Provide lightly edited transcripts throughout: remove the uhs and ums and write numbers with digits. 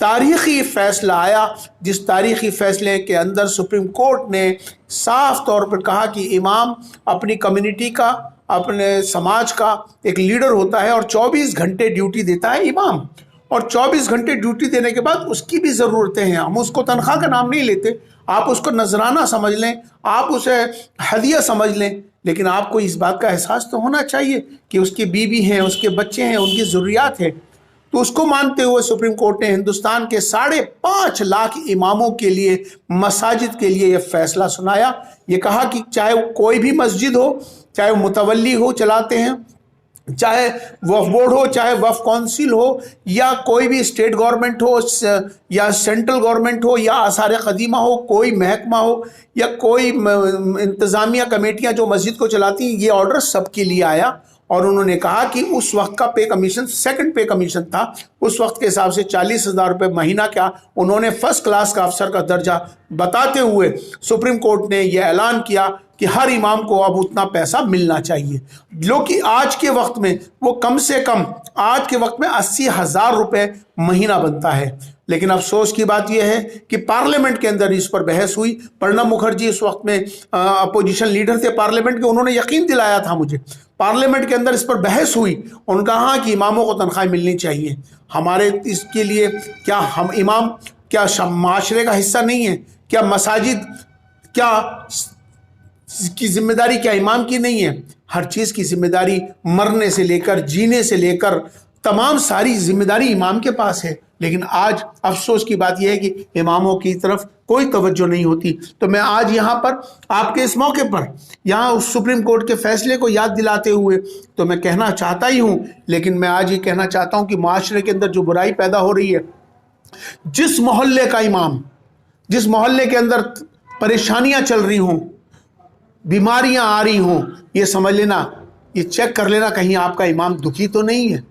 تاریخی فیصلہ آیا، جس تاریخی فیصلے کے اندر سپریم کورٹ نے صاف طور پر کہا کہ امام اپنی کمیونٹی کا، اپنے سماج کا ایک لیڈر ہوتا ہے اور 24 گھنٹے ڈیوٹی دیتا ہے امام، اور 24 گھنٹے ڈیوٹی دینے کے بعد اس کی بھی ضرورتیں ہیں. ہم اس کو تنخواہ کا نام نہیں لیتے، آپ اس کو نذرانہ سمجھ لیں، آپ اسے ہدیہ سمجھ لیں، لیکن آپ کو اس بات کا احساس تو ہونا چاہیے کہ اس کی بیوی ہیں، اس کے بچے ہیں، ان کی ضروریات ہیں. تو اس کو مانتے ہوئے سپریم کورٹ نے ہندوستان کے 5.5 لاکھ اماموں کے لیے، مساجد کے لیے یہ فیصلہ سنایا. یہ کہا کہ چاہے کوئی بھی مسجد ہو، چاہے وہ متولی ہو چلاتے ہیں، چاہے وقف بورڈ ہو، چاہے وقف کونسل ہو، یا کوئی بھی اسٹیٹ گورنمنٹ ہو یا سینٹرل گورنمنٹ ہو یا آثار قدیمہ ہو، کوئی محکمہ ہو یا کوئی انتظامیہ کمیٹیاں جو مسجد کو چلاتی ہیں، یہ آرڈر سب کے لیے آیا. اور انہوں نے کہا کہ اس وقت کا پے کمیشن سیکنڈ پے کمیشن تھا، اس وقت کے حساب سے 40,000 روپے مہینہ کا انہوں نے فرسٹ کلاس کا افسر کا درجہ بتاتے ہوئے سپریم کورٹ نے یہ اعلان کیا کہ ہر امام کو اب اتنا پیسہ ملنا چاہیے، جو کہ آج کے وقت میں وہ کم سے کم آج کے وقت میں 80,000 روپے مہینہ بنتا ہے. لیکن افسوس کی بات یہ ہے کہ پارلیمنٹ کے اندر اس پر بحث ہوئی. پرنب مکھرجی اس وقت میں اپوزیشن لیڈر تھے پارلیمنٹ کے، انہوں نے یقین دلایا تھا مجھے، پارلیمنٹ کے اندر اس پر بحث ہوئی، ان کا کہا کہ اماموں کو تنخواہیں ملنی چاہیے. ہمارے اس کے لیے کیا ہم امام کیا معاشرے کا حصہ نہیں ہے؟ کیا مساجد کیا کی ذمہ داری کیا امام کی نہیں ہے؟ ہر چیز کی ذمہ داری، مرنے سے لے کر جینے سے لے کر تمام ساری ذمہ داری امام کے پاس ہے. لیکن آج افسوس کی بات یہ ہے کہ اماموں کی طرف کوئی توجہ نہیں ہوتی. تو میں آج یہاں پر آپ کے اس موقع پر یہاں اس سپریم کورٹ کے فیصلے کو یاد دلاتے ہوئے تو میں کہنا چاہتا ہی ہوں، لیکن میں آج یہ کہنا چاہتا ہوں کہ معاشرے کے اندر جو برائی پیدا ہو رہی ہے، جس محلے کا امام، جس محلے کے اندر پریشانیاں چل رہی ہوں، بیماریاں آ رہی ہوں، یہ سمجھ لینا، یہ چیک کر لینا کہیں آپ کا امام دکھی تو نہیں ہے،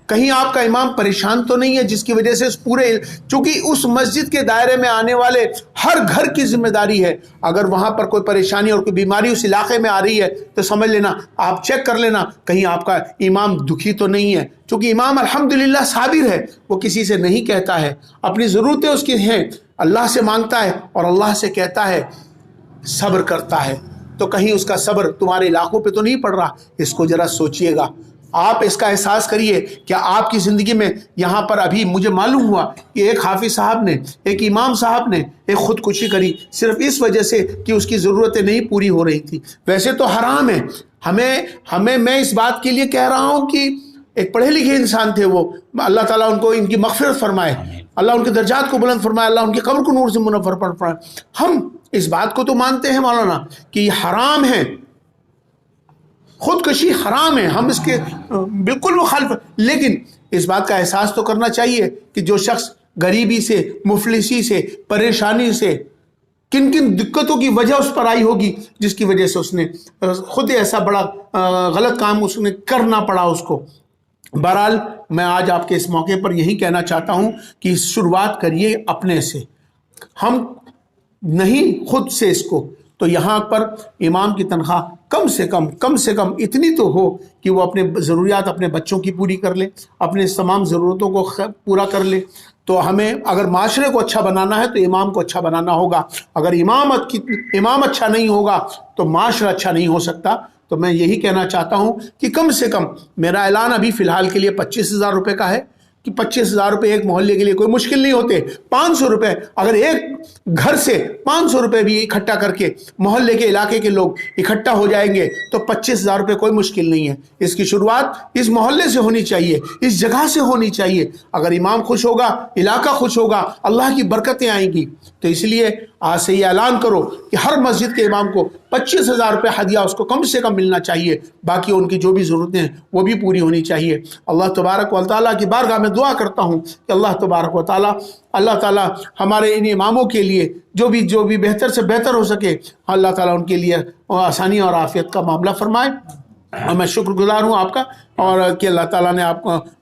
کہیں آپ کا امام پریشان تو نہیں ہے، جس کی وجہ سے اس پورے، چونکہ اس مسجد کے دائرے میں آنے والے ہر گھر کی ذمہ داری ہے. اگر وہاں پر کوئی پریشانی اور کوئی بیماری اس علاقے میں آ رہی ہے تو سمجھ لینا، آپ چیک کر لینا کہیں آپ کا امام دکھی تو نہیں ہے. چونکہ امام الحمدللہ صابر ہے، وہ کسی سے نہیں کہتا ہے، اپنی ضرورتیں اس کی ہیں، اللہ سے مانگتا ہے اور اللہ سے کہتا ہے، صبر کرتا ہے. تو کہیں اس کا صبر تمہارے علاقوں پہ تو نہیں پڑ رہا؟ اس کو ذرا سوچئے گا، آپ اس کا احساس کریے. کیا آپ کی زندگی میں یہاں پر ابھی مجھے معلوم ہوا کہ ایک حافظ صاحب نے، ایک امام صاحب نے ایک خودکشی کری صرف اس وجہ سے کہ اس کی ضرورتیں نہیں پوری ہو رہی تھی. ویسے تو حرام ہے، ہمیں میں اس بات کے لیے کہہ رہا ہوں کہ ایک پڑھے لکھے انسان تھے وہ، اللہ تعالیٰ ان کو ان کی مغفرت فرمائے، اللہ ان کے درجات کو بلند فرمائے، اللہ ان کی قبر کو نور سے منور فرمائے. ہم اس بات کو تو مانتے ہیں مولانا کہ یہ حرام ہے، خودکشی حرام ہے، ہم اس کے بالکل مخالف، لیکن اس بات کا احساس تو کرنا چاہیے کہ جو شخص غریبی سے، مفلسی سے، پریشانی سے، کن کن دقتوں کی وجہ اس پر آئی ہوگی جس کی وجہ سے اس نے خود ایسا بڑا غلط کام اس نے کرنا پڑا اس کو. بہرحال میں آج آپ کے اس موقع پر یہی کہنا چاہتا ہوں کہ شروعات کریے اپنے سے، ہم نہیں خود سے اس کو. تو یہاں پر امام کی تنخواہ کم سے کم اتنی تو ہو کہ وہ اپنے ضروریات اپنے بچوں کی پوری کر لے، اپنے تمام ضرورتوں کو پورا کر لے. تو ہمیں اگر معاشرے کو اچھا بنانا ہے تو امام کو اچھا بنانا ہوگا. اگر امام اچھا نہیں ہوگا تو معاشرہ اچھا نہیں ہو سکتا. تو میں یہی کہنا چاہتا ہوں کہ کم سے کم میرا اعلان ابھی فی الحال کے لیے 25,000 روپے کا ہے کہ 25,000 روپے ایک محلے کے لیے کوئی مشکل نہیں ہوتے. 500 روپے اگر ایک گھر سے 500 روپے بھی اکٹھا کر کے محلے کے علاقے کے لوگ اکٹھا ہو جائیں گے تو 25,000 روپے کوئی مشکل نہیں ہے. اس کی شروعات اس محلے سے ہونی چاہیے، اس جگہ سے ہونی چاہیے. اگر امام خوش ہوگا، علاقہ خوش ہوگا، اللہ کی برکتیں آئیں گی. تو اس لیے آج سے یہ اعلان کرو کہ ہر مسجد کے امام کو 25,000 روپے ہدیہ اس کو کم سے کم ملنا چاہیے. باقی ان کی جو بھی ضرورتیں ہیں وہ بھی پوری ہونی چاہیے. اللہ تبارک و تعالیٰ کی بارگاہ میں دعا کرتا ہوں کہ اللہ تبارک و تعالیٰ ہمارے ان اماموں کے لیے جو بھی بہتر سے بہتر ہو سکے، اللہ تعالیٰ ان کے لیے آسانی اور عافیت کا معاملہ فرمائے. اور میں شکر گزار ہوں آپ کا، اور کہ اللہ تعالیٰ نے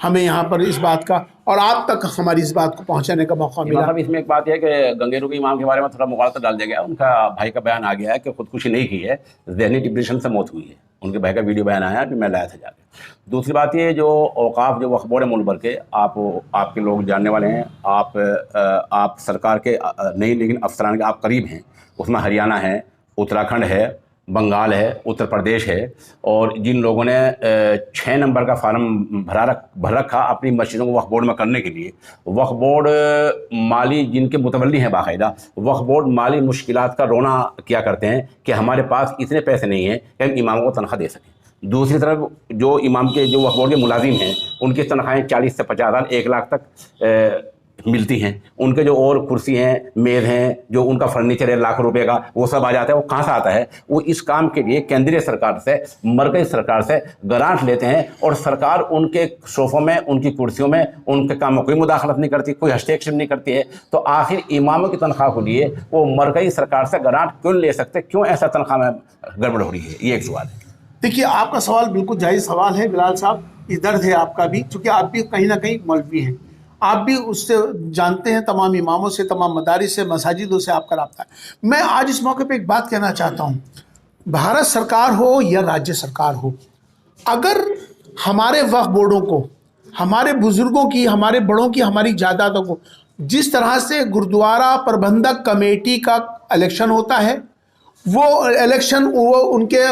ہمیں یہاں پر اس بات کا اور آپ تک ہماری اس بات کو پہنچانے کا موقع ملا. صاحب اس میں ایک بات یہ ہے کہ گنگیرو کے امام کے بارے میں تھوڑا مغالطہ ڈال دیا گیا. ان کا بھائی کا بیان آ گیا ہے کہ خودکشی نہیں کی ہے, ذہنی ڈپریشن سے موت ہوئی ہے. ان کے بھائی کا ویڈیو بیان آیا, ابھی میں لایا تھا جا کے. دوسری بات یہ جو اوقاف جو وقف بورڈ ہے ملک بھر کے, آپ کے لوگ جاننے والے ہیں, آپ سرکار کے نہیں لیکن افسران کے آپ قریب ہیں. اس میں ہریانہ ہے, اتراکھنڈ ہے, بنگال ہے, اتر پردیش ہے, اور جن لوگوں نے 6 نمبر کا فارم بھر رکھا اپنی مسجدوں کو وقف بورڈ میں کرنے کے لیے. وقف بورڈ مالی جن کے متولی ہیں باقاعدہ, وقف بورڈ مالی مشکلات کا رونا کیا کرتے ہیں کہ ہمارے پاس اتنے پیسے نہیں ہیں کہ ہم اماموں کو تنخواہ دے سکیں. دوسری طرف جو امام کے جو وقف بورڈ کے ملازم ہیں ان کی تنخواہیں 40 سے 50 ہزار 1 لاکھ تک ملتی ہیں. ان کے جو اور کرسی ہیں, میز ہیں, جو ان کا فرنیچر ہے لاکھ روپے کا, وہ سب آ جاتا ہے. وہ کہاں سے آتا ہے؟ وہ اس کام کے لیے کیندری سرکار سے, مرکزی سرکار سے گرانٹ لیتے ہیں, اور سرکار ان کے صوفوں میں, ان کی کرسیوں میں, ان کے کام میں کوئی مداخلت نہیں کرتی, کوئی ہستیکشیپ نہیں کرتی ہے. تو آخر اماموں کی تنخواہ کے لیے وہ مرکزی سرکار سے گرانٹ کیوں لے سکتے؟ کیوں ایسا تنخواہ میں گڑبڑ ہو رہی ہے؟ یہ ایک سوال ہے. دیکھیے آپ کا سوال بالکل جائز سوال ہے بلال صاحب, یہ درد ہے آپ کا بھی, چونکہ آپ بھی کہیں نہ کہیں مولوی ہیں, آپ بھی اس سے جانتے ہیں, تمام اماموں سے, تمام مدارس سے, مساجدوں سے آپ کا رابطہ ہے. میں آج اس موقع پہ ایک بات کہنا چاہتا ہوں, بھارت سرکار ہو یا راجیہ سرکار ہو, اگر ہمارے وقف بورڈوں کو, ہمارے بزرگوں کی, ہمارے بڑوں کی, ہماری جائیدادوں کو جس طرح سے گردوارہ پربندھک کمیٹی کا الیکشن ہوتا ہے, وہ الیکشن وہ ان کے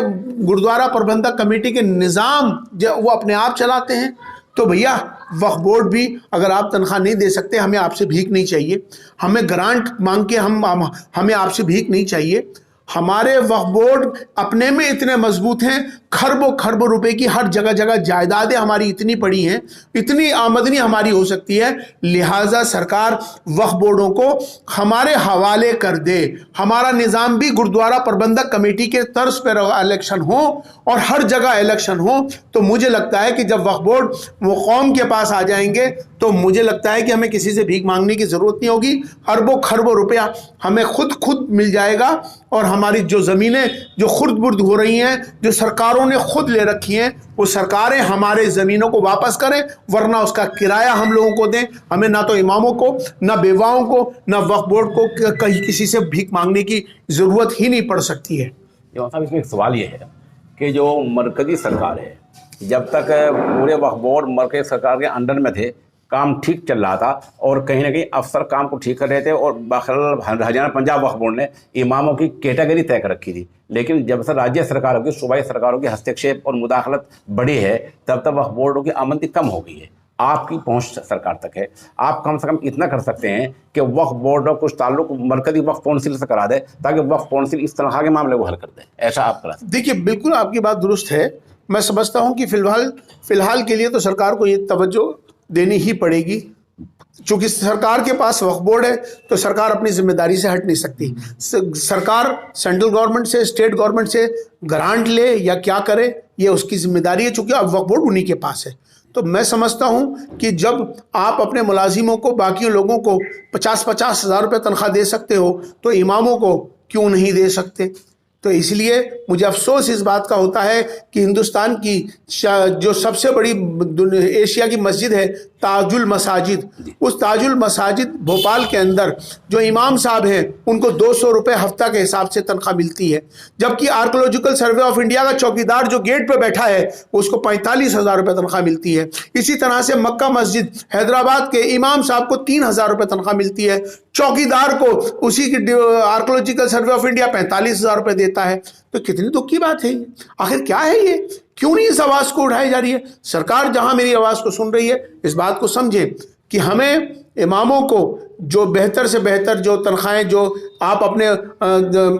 گردوارہ پربندھک کمیٹی کے نظام وہ اپنے آپ چلاتے ہیں, تو بھیا وقف بورڈ بھی اگر آپ تنخواہ نہیں دے سکتے, ہمیں آپ سے بھیک نہیں چاہیے, ہمیں گرانٹ مانگ کے ہمیں آپ سے بھیک نہیں چاہیے. ہمارے وقف بورڈ اپنے میں اتنے مضبوط ہیں, کھربوں روپے کی ہر جگہ جگہ جائیدادیں ہماری اتنی پڑی ہیں, اتنی آمدنی ہماری ہو سکتی ہے, لہٰذا سرکار وقف بورڈوں کو ہمارے حوالے کر دے. ہمارا نظام بھی گردوارہ پربندھک کمیٹی کے طرز پر الیکشن ہو اور ہر جگہ الیکشن ہو, تو مجھے لگتا ہے کہ جب وقف بورڈ وہ قوم کے پاس آ جائیں گے تو مجھے لگتا ہے کہ ہمیں کسی سے بھیک مانگنے کی ضرورت نہیں ہوگی. اربوں کھربوں روپیہ ہمیں خود مل جائے گا, اور ہماری جو زمینیں جو خرد برد ہو رہی ہیں, جو سرکاروں نے خود لے رکھی ہیں, وہ سرکاریں ہمارے زمینوں کو واپس کریں, ورنہ اس کا کرایہ ہم لوگوں کو دیں. ہمیں نہ تو اماموں کو, نہ بیواؤں کو, نہ وقف بورڈ کو کہیں کسی سے بھیک مانگنے کی ضرورت ہی نہیں پڑ سکتی ہے. صاحب اس میں ایک سوال یہ ہے کہ جو مرکزی سرکار ہے, جب تک پورے وقف بورڈ مرکزی سرکار کے انڈر میں تھے, کام ٹھیک چل رہا تھا, اور کہیں نہ کہیں افسر کام کو ٹھیک کر رہے تھے, اور ہریانہ پنجاب وقف بورڈ نے اماموں کی کیٹیگری طے کر رکھی تھی. لیکن جب سے راجیہ سرکاروں کی, صوبائی سرکاروں کی ہستیکشیپ اور مداخلت بڑھی ہے, تب تک وقف بورڈوں کی آمدنی کم ہو گئی ہے. آپ کی پہنچ سرکار تک ہے, آپ کم سے کم اتنا کر سکتے ہیں کہ وقف بورڈ اور کچھ تعلق مرکزی وقف کونسل سے کرا دے, تاکہ وقف کونسل اس تنخواہ کے معاملے کو حل کر دے. ایسا آپ کرا سکتے. دیکھیے بالکل آپ کی بات درست ہے. میں سمجھتا ہوں کہ فی الحال کے لیے تو سرکار کو یہ توجہ دینی ہی پڑے گی, چونکہ سرکار کے پاس وقف بورڈ ہے تو سرکار اپنی ذمہ داری سے ہٹ نہیں سکتی. سرکار سینٹرل گورنمنٹ سے, اسٹیٹ گورنمنٹ سے گرانٹ لے یا کیا کرے, یہ اس کی ذمہ داری ہے, چونکہ اب وقف بورڈ انہی کے پاس ہے. تو میں سمجھتا ہوں کہ جب آپ اپنے ملازموں کو, باقی لوگوں کو 50-50 ہزار روپے تنخواہ دے سکتے ہو, تو اماموں کو کیوں نہیں دے سکتے؟ تو اس لیے مجھے افسوس اس بات کا ہوتا ہے کہ ہندوستان کی جو سب سے بڑی ایشیا کی مسجد ہے تاج المساجد, اس تاج المساجد بھوپال کے اندر جو امام صاحب ہیں ان کو 200 روپے ہفتہ کے حساب سے تنخواہ ملتی ہے, جبکہ آرکیولوجیکل سروے آف انڈیا کا چوکیدار جو گیٹ پہ بیٹھا ہے اس کو 45,000 روپے تنخواہ ملتی ہے. اسی طرح سے مکہ مسجد حیدرآباد کے امام صاحب کو 3,000 روپے تنخواہ ملتی ہے, چوکیدار کو اسی کی آرکیولوجیکل سروے آف انڈیا 45,000 روپے دیتا ہے. تو کتنی دکھ کی بات ہے یہ, آخر کیا ہے یہ, کیوں نہیں اس آواز کو اٹھائی جا رہی ہے؟ سرکار جہاں میری آواز کو سن رہی ہے, اس بات کو سمجھے کہ ہمیں اماموں کو جو بہتر سے بہتر جو تنخواہیں جو آپ اپنے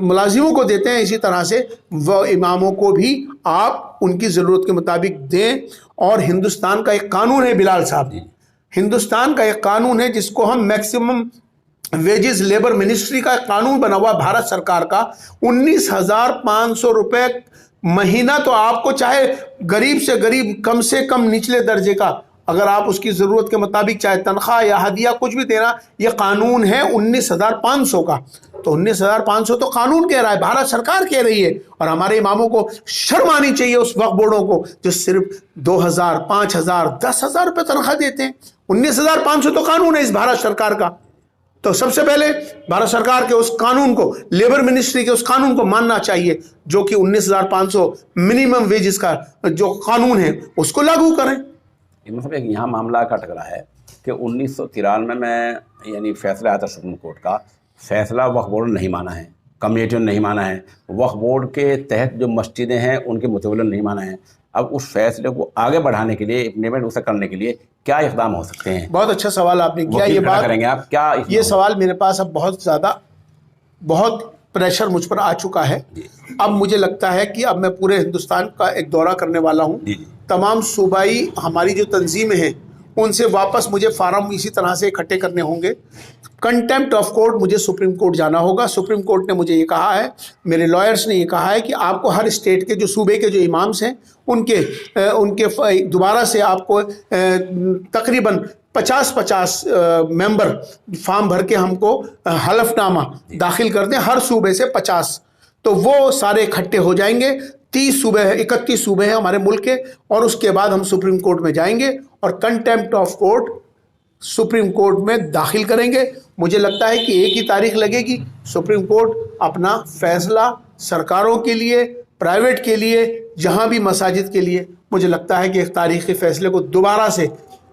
ملازموں کو دیتے ہیں, اسی طرح سے وہ اماموں کو بھی آپ ان کی ضرورت کے مطابق دیں. اور ہندوستان کا ایک قانون ہے بلال صاحب, ہندوستان کا ایک قانون ہے جس کو ہم میکسیمم ویجز لیبر منسٹری کا قانون بنا ہوا بھارت سرکار کا, 19,500 روپے مہینہ تو آپ کو, چاہے غریب سے غریب کم سے کم نچلے درجے کا, اگر آپ اس کی ضرورت کے مطابق چاہے تنخواہ یا ہدیہ کچھ بھی دینا، یہ قانون ہے 19,500 کا، تو 19,500 تو قانون کہہ رہا ہے، بھارت سرکار کہہ رہی ہے، اور ہمارے اماموں کو شرم آنی چاہیے اس وقف بورڈوں کو جو صرف 2,000 5,000 10,000 روپے تنخواہ دیتے ہیں۔ 19,500 تو قانون ہے اس بھارت سرکار کا، تو سب سے پہلے بھارت سرکار کے اس قانون کو، لیبر منسٹری کے اس قانون کو ماننا چاہیے جو کہ 19,500 منیمم ویجز کا جو قانون ہے اس کو لاگو کریں۔ مطلب ایک یہاں معاملہ کا ٹکرا ہے کہ 1993 میں یعنی فیصلہ آیا تھا سپریم کورٹ کا، فیصلہ وقف بورڈ نے نہیں مانا ہے، کمیٹیوں نے نہیں مانا ہے، وقف بورڈ کے تحت جو مسجدیں ہیں ان کے متولیوں نے نہیں مانا ہے۔ اب اس فیصلے کو آگے بڑھانے کے لیے، امپلیمنٹ اسے کرنے کے لیے کیا اقدام ہو سکتے ہیں؟ بہت اچھا سوال آپ نے کیا، یہ بات کریں گے آپ کیا؟ یہ سوال میرے پاس اب بہت زیادہ، بہت پریشر مجھ پر آ چکا ہے۔ اب مجھے لگتا ہے کہ اب میں پورے ہندوستان کا ایک دورہ کرنے والا ہوں، تمام صوبائی ہماری جو تنظیمیں ہیں ان سے واپس مجھے فارم اسی طرح سے اکٹھے کرنے ہوں گے۔ کنٹیمپٹ آف کورٹ مجھے سپریم کورٹ جانا ہوگا۔ سپریم کورٹ نے مجھے یہ کہا ہے، میرے لائرز نے یہ کہا ہے کہ آپ کو ہر اسٹیٹ کے جو صوبے کے جو امامس ہیں ان کے دوبارہ سے آپ کو تقریباً 50 ممبر فارم بھر کے ہم کو حلف نامہ داخل کر دیں، ہر صوبے سے 50، تو وہ سارے اکٹھے ہو جائیں گے۔ 31 صوبے ہیں ہمارے ملک کے، اور اس کے بعد ہم سپریم کورٹ میں جائیں گے اور contempt of court supreme court میں داخل کریں گے۔ مجھے لگتا ہے کہ ایک ہی تاریخ لگے گی، سپریم کورٹ اپنا فیصلہ سرکاروں کے لیے، پرائیویٹ کے لیے، جہاں بھی مساجد کے لیے، مجھے لگتا ہے کہ ایک تاریخی فیصلے کو دوبارہ سے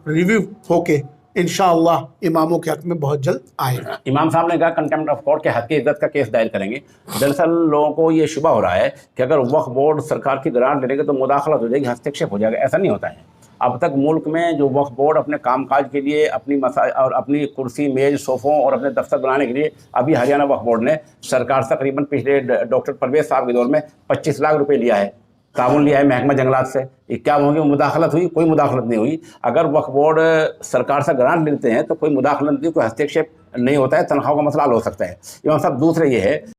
ریویو ہو کے انشاءاللہ اماموں کے حق میں بہت جلد آئے گا۔ امام صاحب نے کہا کنٹیمپٹ آف کورٹ کے حق کی عزت کا کیس دائر کریں گے۔ دراصل لوگوں کو یہ شبہ ہو رہا ہے کہ اگر وقف بورڈ سرکار کی گرانٹ لے گا تو مداخلت ہو جائے گی، ہستیکشیپ ہو جائے گا۔ ایسا نہیں ہوتا ہے۔ اب تک ملک میں جو وقف بورڈ اپنے کام کاج کے لیے، اپنی اور اپنی کرسی میز صوفوں اور اپنے دفتر بنانے کے لیے، ابھی ہریانہ وقف بورڈ نے سرکار سے تقریباً پچھلے ڈاکٹر پرویز صاحب کے دور میں 25 لاکھ روپے لیا ہے، تعاون لیا ہے محکمہ جنگلات سے۔ یہ کیا ہوگی مداخلت ہوئی؟ کوئی مداخلت نہیں ہوئی۔ اگر وقف بورڈ سرکار سے گرانٹ لیتے ہیں تو کوئی مداخلت نہیں، کوئی ہستیکشیپ نہیں ہوتا ہے، تنخواہوں کا مسئلہ حل ہو سکتا ہے۔ امام صاحب دوسرے یہ ہے